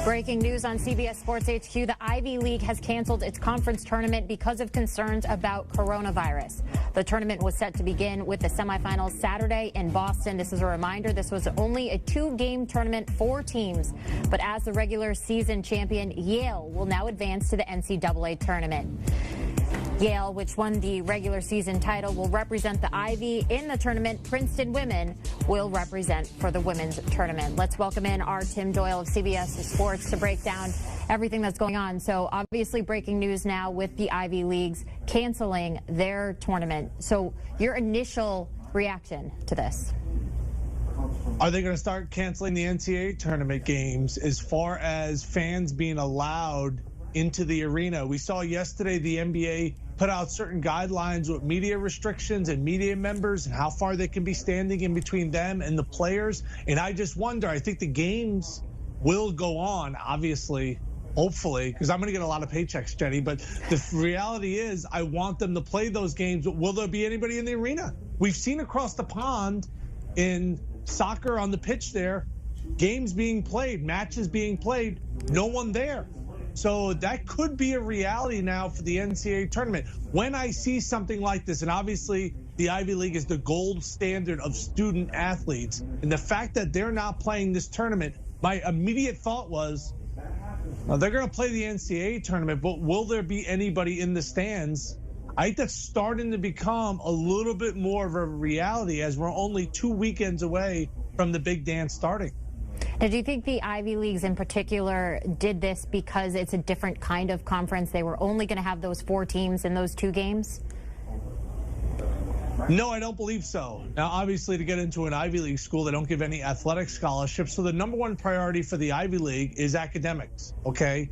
Breaking news on CBS Sports HQ. The Ivy League has canceled its conference tournament because of concerns about coronavirus. The tournament was set to begin with the semifinals Saturday in Boston. This is a reminder, this was only a 2-game tournament, 4 teams. But as the regular season champion, Yale will now advance to the NCAA tournament. Yale, which won the regular season title, will represent the Ivy in the tournament. Princeton women will represent for the women's tournament. Let's welcome in our Tim Doyle of CBS Sports to break down everything that's going on. So obviously breaking news now with the Ivy Leagues canceling their tournament. So your initial reaction to this? Are they going to start canceling the NCAA tournament games as far as fans being allowed into the arena? We saw yesterday the NBA put out certain guidelines with media restrictions and media members and how far they can be standing in between them and the players. And I just wonder, I think the games will go on, obviously, hopefully, because I'm going to get a lot of paychecks, Jenny. But the reality is I want them to play those games. But will there be anybody in the arena? We've seen across the pond in soccer on the pitch there, games being played, matches being played, no one there. So that could be a reality now for the NCAA tournament. When I see something like this, and obviously the Ivy League is the gold standard of student athletes, and the fact that they're not playing this tournament, my immediate thought was, well, they're going to play the NCAA tournament, but will there be anybody in the stands? I think that's starting to become a little bit more of a reality as we're only 2 weekends away from the big dance starting. Now, do you think the Ivy Leagues in particular did this because it's a different kind of conference? They were only going to have those 4 teams in those 2 games? No, I don't believe so. Now, obviously, to get into an Ivy League school, they don't give any athletic scholarships. So the number one priority for the Ivy League is academics, okay?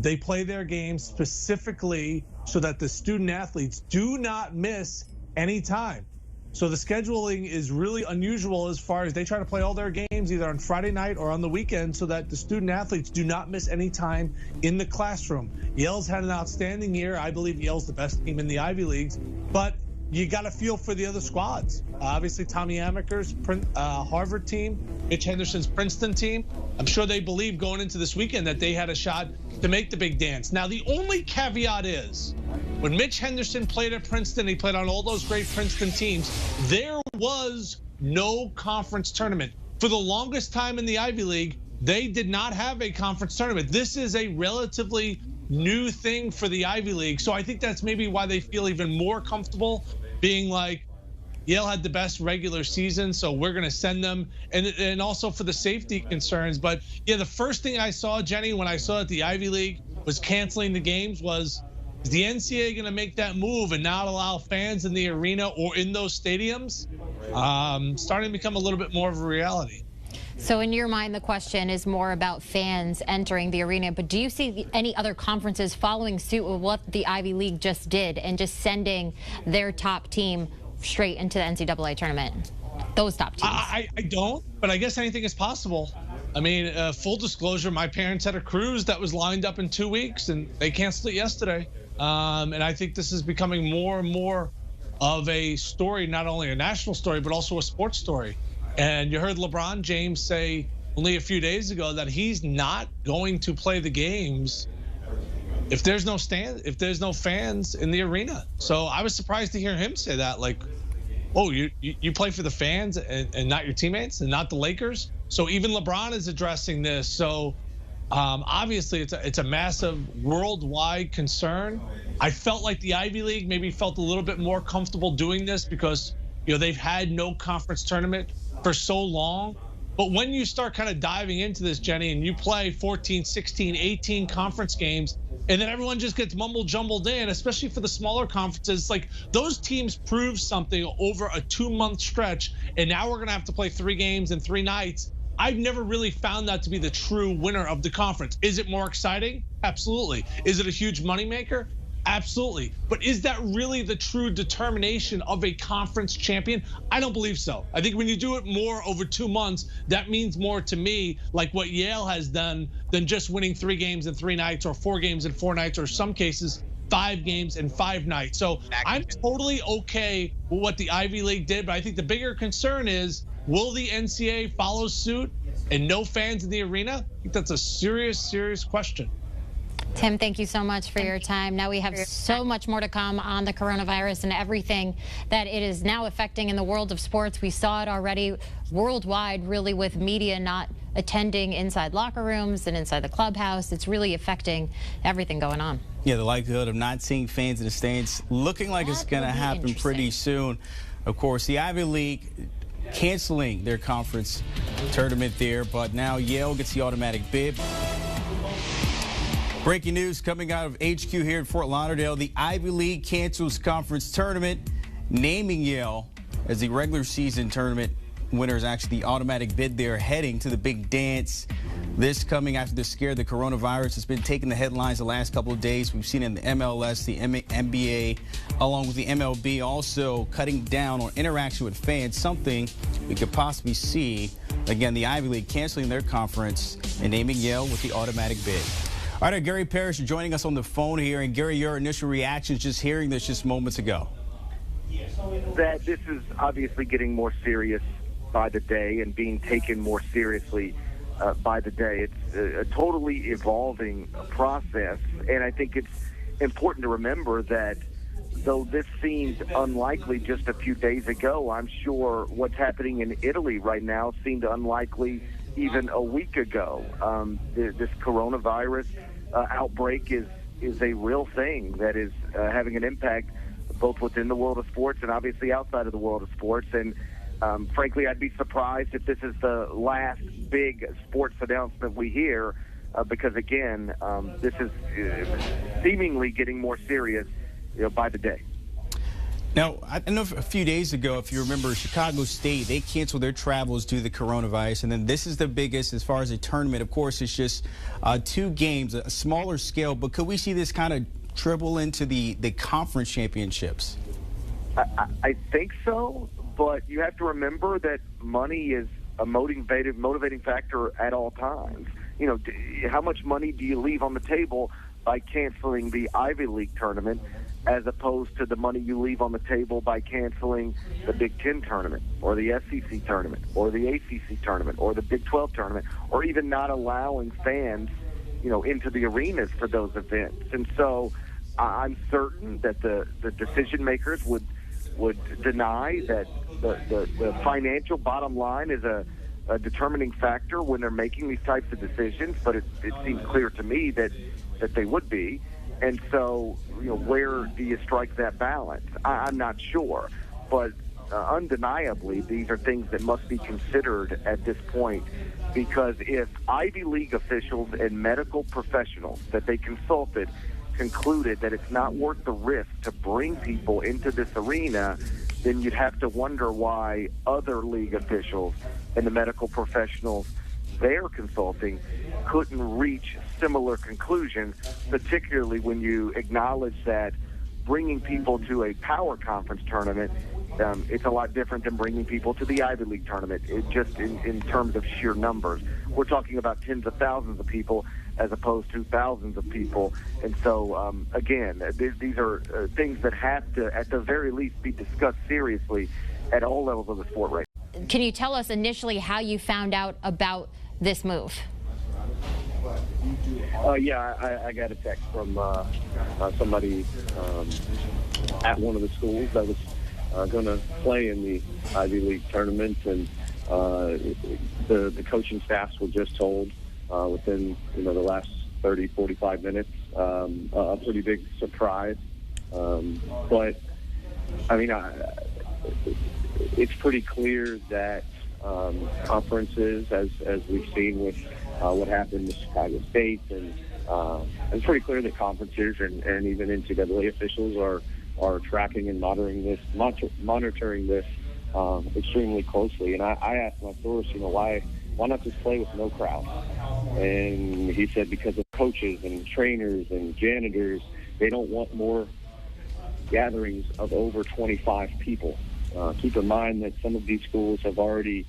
They play their games specifically so that the student athletes do not miss any time. So the scheduling is really unusual as far as they try to play all their games either on Friday night or on the weekend so that the student athletes do not miss any time in the classroom. Yale's had an outstanding year. I believe Yale's the best team in the Ivy Leagues, but you got to feel for the other squads. Obviously, Tommy Amaker's Harvard team, Mitch Henderson's Princeton team. I'm sure they believe going into this weekend that they had a shot to make the big dance. Now, the only caveat is when Mitch Henderson played at Princeton, he played on all those great Princeton teams, there was no conference tournament. For the longest time in the Ivy League, they did not have a conference tournament. This is a relatively new thing for the Ivy League. So I think that's maybe why they feel even more comfortable being like, Yale had the best regular season, so we're going to send them. And also for the safety concerns. But yeah, the first thing I saw, Jenny, when I saw that the Ivy League was canceling the games was, is the NCAA going to make that move and not allow fans in the arena or in those stadiums? Starting to become a little bit more of a reality. So in your mind, the question is more about fans entering the arena. But do you see any other conferences following suit with what the Ivy League just did and just sending their top team straight into the NCAA tournament? Those top teams. I don't, but I guess anything is possible. I mean, full disclosure, my parents had a cruise that was lined up in 2 weeks, and they canceled it yesterday. And I think this is becoming more and more of a story, not only a national story, but also a sports story. And you heard LeBron James say only a few days ago that he's not going to play the games if there's no fans in the arena. So I was surprised to hear him say that, like, oh, you play for the fans and not your teammates and not the Lakers. So even LeBron is addressing this. So obviously it's a massive worldwide concern. I felt like the Ivy League maybe felt a little bit more comfortable doing this because, you know, they've had no conference tournament for so long. But when you start kind of diving into this, Jenny, and you play 14, 16, 18 conference games, and then everyone just gets mumble-jumbled in, especially for the smaller conferences, like those teams prove something over a 2-month stretch, and now we're going to have to play 3 games in 3 nights. I've never really found that to be the true winner of the conference. Is it more exciting? Absolutely. Is it a huge moneymaker? Absolutely. But is that really the true determination of a conference champion? I don't believe so. I think when you do it more over 2 months, that means more to me like what Yale has done than just winning 3 games in 3 nights or 4 games in 4 nights or some cases 5 games in 5 nights. So I'm totally okay with what the Ivy League did, but I think the bigger concern is, will the NCAA follow suit and no fans in the arena? I think that's a serious, serious question. Tim, thank you so much for your time. Now we have so much more to come on the coronavirus and everything that it is now affecting in the world of sports. We saw it already worldwide, really, with media not attending inside locker rooms and inside the clubhouse. It's really affecting everything going on. Yeah, the likelihood of not seeing fans in the stands looking like it's going to happen pretty soon. Of course, the Ivy League canceling their conference tournament there, but now Yale gets the automatic bid. Breaking news coming out of HQ here in Fort Lauderdale. The Ivy League cancels conference tournament, naming Yale as the regular season tournament winner is actually the automatic bid there, heading to the big dance. This coming after the scare of the coronavirus has been taking the headlines the last couple of days. We've seen it in the MLS, the NBA, along with the MLB, also cutting down on interaction with fans, something we could possibly see. Again, the Ivy League canceling their conference and naming Yale with the automatic bid. All right, Gary Parrish joining us on the phone here. And Gary, your initial reactions just hearing this just moments ago. That this is obviously getting more serious by the day and being taken more seriously by the day. It's a totally evolving process, and I think it's important to remember that though this seemed unlikely just a few days ago, I'm sure what's happening in Italy right now seemed unlikely even a week ago. This coronavirus outbreak is a real thing that is having an impact both within the world of sports and obviously outside of the world of sports. And frankly, I'd be surprised if this is the last big sports announcement we hear because, again, this is seemingly getting more serious by the day. Now, I know a few days ago, if you remember, Chicago State, they canceled their travels due to the coronavirus. And then this is the biggest as far as a tournament. Of course, it's just 2 games, a smaller scale. But could we see this kind of dribble into the conference championships? I think so. But you have to remember that money is a motivating factor at all times. You know, how much money do you leave on the table by canceling the Ivy League tournament as opposed to the money you leave on the table by canceling the Big Ten tournament or the SEC tournament or the ACC tournament or the Big 12 tournament, or even not allowing fans, into the arenas for those events? And so I'm certain that the decision makers would deny that the financial bottom line is a determining factor when they're making these types of decisions, but it seems clear to me that they would be. And so, where do you strike that balance? I'm not sure. But undeniably, these are things that must be considered at this point, because if Ivy League officials and medical professionals that they consulted concluded that it's not worth the risk to bring people into this arena, then you'd have to wonder why other league officials and the medical professionals they're consulting couldn't reach similar conclusions, particularly when you acknowledge that bringing people to a power conference tournament, it's a lot different than bringing people to the Ivy League tournament. It just in terms of sheer numbers. We're talking about tens of thousands of people as opposed to thousands of people. And so, again, these are things that have to, at the very least, be discussed seriously at all levels of the sport right now. Can you tell us initially how you found out about this move? Yeah, I got a text from somebody at one of the schools that was going to play in the Ivy League tournament, and the coaching staffs were just told within the last 30, 45 minutes. A pretty big surprise, but I mean, it's pretty clear that conferences, as we've seen with what happened to Chicago State, and it's pretty clear that conferences and even NCAA officials are tracking and monitoring this extremely closely. And I asked my source, why not just play with no crowd? And he said because of coaches and trainers and janitors, they don't want more gatherings of over 25 people. Keep in mind that some of these schools have already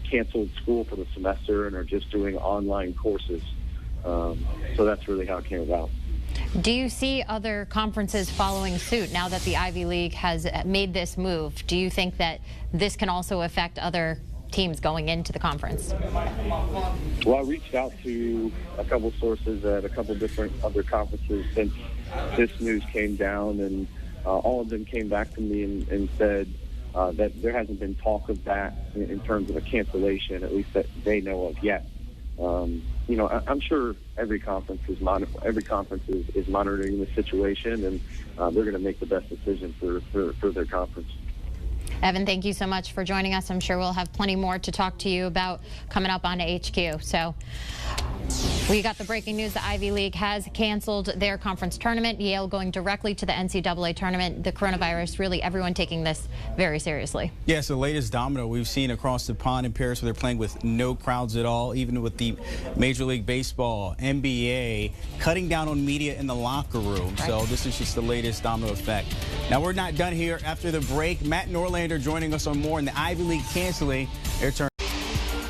canceled school for the semester and are just doing online courses. So that's really how it came about. Do you see other conferences following suit now that the Ivy League has made this move? Do you think that this can also affect other teams going into the conference? Well, I reached out to a couple sources at a couple different other conferences since this news came down, and all of them came back to me and said that there hasn't been talk of that in terms of a cancellation, at least that they know of yet. I'm sure every conference is monitoring the situation, and they're going to make the best decision for their conference. Evan, thank you so much for joining us. I'm sure we'll have plenty more to talk to you about coming up on HQ. So we got the breaking news. The Ivy League has canceled their conference tournament. Yale going directly to the NCAA tournament. The coronavirus, really everyone taking this very seriously. Yes, the latest domino we've seen across the pond in Parrish, where they're playing with no crowds at all, even with the Major League Baseball, NBA, cutting down on media in the locker room. Right. So this is just the latest domino effect. Now, we're not done here. After the break, Matt Norlander joining us on more in the Ivy League canceling their tournament.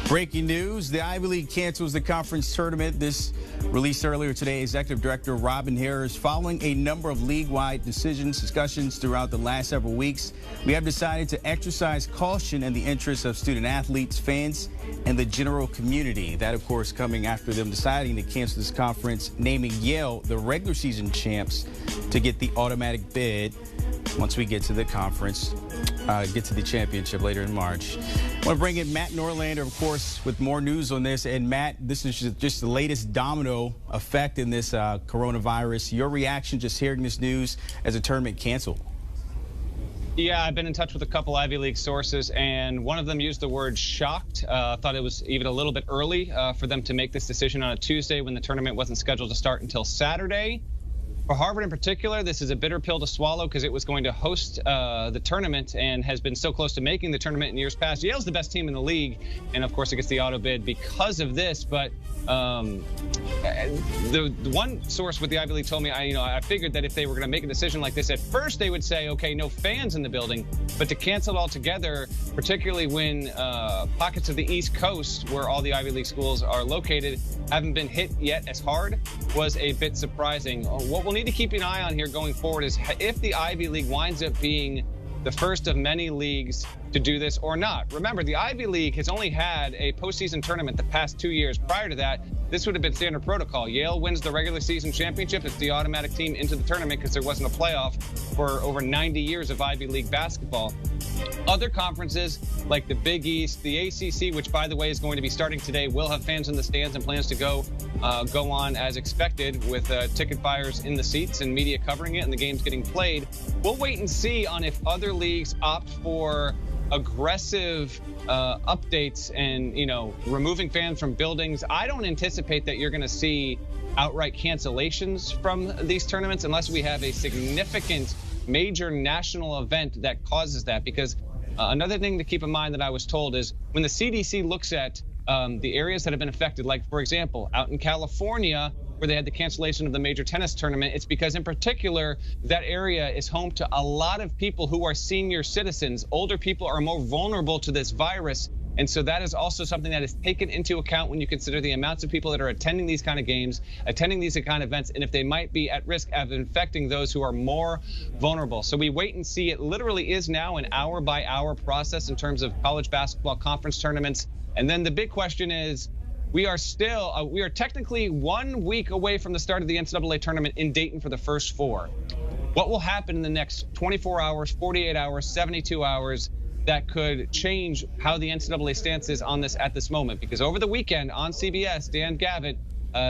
Breaking news, the Ivy League cancels the conference tournament. This released earlier today. Executive Director Robin Harris, following a number of league-wide discussions throughout the last several weeks, we have decided to exercise caution in the interests of student athletes, fans, and the general community. That, of course, coming after them deciding to cancel this conference, naming Yale the regular season champs to get the automatic bid once we get to the conference, get to the championship later in March. I want to bring in Matt Norlander, of course, with more news on this. And Matt, this is just the latest domino effect in this coronavirus. Your reaction just hearing this news as a tournament canceled? Yeah, I've been in touch with a couple Ivy League sources, and one of them used the word shocked. Thought it was even a little bit early for them to make this decision on a Tuesday when the tournament wasn't scheduled to start until Saturday. For Harvard in particular, this is a bitter pill to swallow because it was going to host the tournament and has been so close to making the tournament in years past. Yale's the best team in the league, and of course it gets the auto bid because of this. But the one source with the Ivy League told me, I figured that if they were going to make a decision like this, at first they would say, okay, no fans in the building, but to cancel it altogether, particularly when pockets of the East Coast, where all the Ivy League schools are located, haven't been hit yet as hard, was a bit surprising. What we'll need to keep an eye on here going forward is if the Ivy League winds up being the first of many leagues to do this or not. Remember, the Ivy League has only had a postseason tournament the past 2 years. Prior to that, this would have been standard protocol. Yale wins the regular season championship. It's the automatic team into the tournament because there wasn't a playoff for over 90 years of Ivy League basketball. Other conferences like the Big East, the ACC, which, by the way, is going to be starting today, will have fans in the stands and plans to go on as expected with ticket buyers in the seats and media covering it and the games getting played. We'll wait and see on if other leagues opt for aggressive updates and, removing fans from buildings. I don't anticipate that you're going to see outright cancellations from these tournaments unless we have a significant major national event that causes that. Because another thing to keep in mind that I was told is when the CDC looks at the areas that have been affected, like, for example, out in California, where they had the cancellation of the major tennis tournament, it's because in particular that area is home to a lot of people who are senior citizens. Older people are more vulnerable to this virus. And so that is also something that is taken into account when you consider the amounts of people that are attending these kind of games, attending these kind of events, and if they might be at risk of infecting those who are more vulnerable. So we wait and see. It literally is now an hour-by-hour process in terms of college basketball conference tournaments. And then the big question is, we are technically 1 week away from the start of the NCAA tournament in Dayton for the first four. What will happen in the next 24 hours, 48 hours, 72 hours that could change how the NCAA stance is on this at this moment? Because over the weekend on CBS, Dan Gavitt,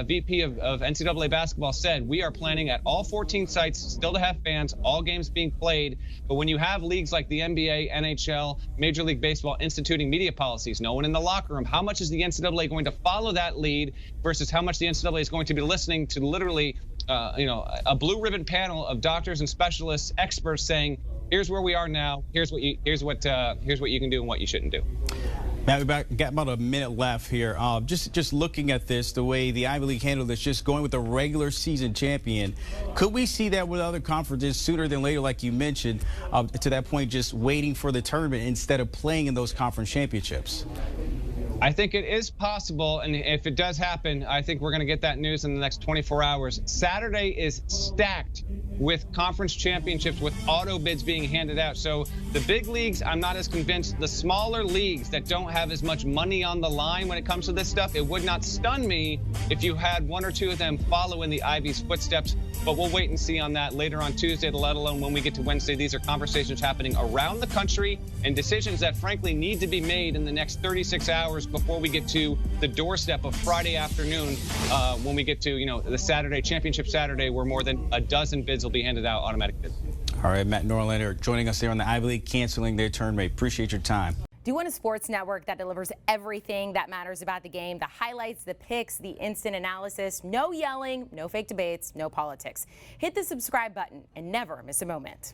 VP of NCAA basketball, said we are planning at all 14 sites still to have fans, all games being played. But when you have leagues like the NBA, NHL, Major League Baseball instituting media policies, no one in the locker room, how much is the NCAA going to follow that lead versus how much the NCAA is going to be listening to literally, a blue ribbon panel of doctors and specialists, experts saying, here's where we are now. Here's what you can do and what you shouldn't do. Matt, we've got about a minute left here. Just looking at this, the way the Ivy League handled this, just going with the regular season champion, could we see that with other conferences sooner than later, like you mentioned, to that point, just waiting for the tournament instead of playing in those conference championships? I think it is possible, and if it does happen, I think we're going to get that news in the next 24 hours. Saturday is stacked with conference championships, with auto bids being handed out. So the big leagues, I'm not as convinced. The smaller leagues that don't have as much money on the line when it comes to this stuff, it would not stun me if you had one or two of them follow in the Ivy's footsteps. But we'll wait and see on that later on Tuesday, let alone when we get to Wednesday. These are conversations happening around the country and decisions that, frankly, need to be made in the next 36 hours before we get to the doorstep of Friday afternoon when we get to, the Saturday, Championship Saturday, where more than a dozen bids will be handed out, automatic bids. All right, Matt Norlander joining us there on the Ivy League, canceling their tournament. Appreciate your time. Do you want a sports network that delivers everything that matters about the game? The highlights, the picks, the instant analysis, no yelling, no fake debates, no politics. Hit the subscribe button and never miss a moment.